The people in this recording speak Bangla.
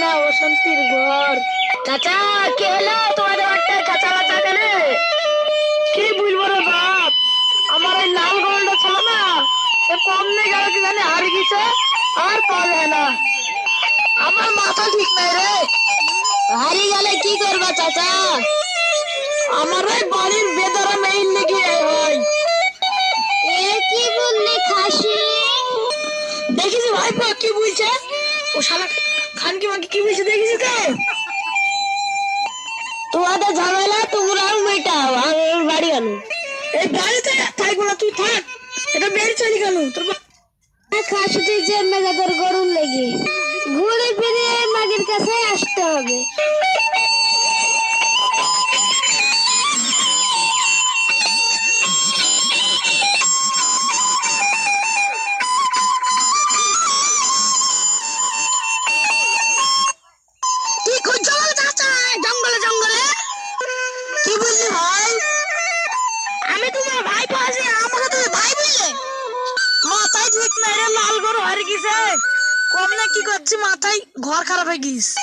না অশান্তির ঘর। চাচা কে হলো তোমাদের একটা চাচা বাচ্চা কেন? কি বলবো রে বাপ, আমার ওই লাল গরুটা ছিল না, সে কম নেই গেল কি জানি হারিয়ে গেছে, আর পাওয়া যায় না। আমার মাথা ঠিক নাই রে। হারিয়ে গেলে কি করবা চাচা? আমার ওই বাড়ির বেদরা মেইন লেগে হয়। এ কি বললি খাসি? দেখিস ভাই কি বলছে ও শালা, খানকি মাকে কি বলছে দেখিস তো? তোমাদের ঝামেলা তোমরাও মেটাও, আমার বাড়ি গেল। এই বাড়িতে থাকবো না, তুই থাক। এটা বের চলে গেল তোর খাসিটির জন্য তোর গরম লেগে ঘুরে ফিরে মাগির কাছে আসতে হবে। তুই খুঁজছো চাচা জঙ্গলে জঙ্গলে? কি বললি ভাই? আমি তোমার ভাই পাশে, আমাকে তুমি ভাই বললে? মাথায় ঠিক মেরে লাল গরু হারিয়ে গেছে, কম না কি করছি, মাথায় ঘর খারাপ হয়ে গিয়েছে।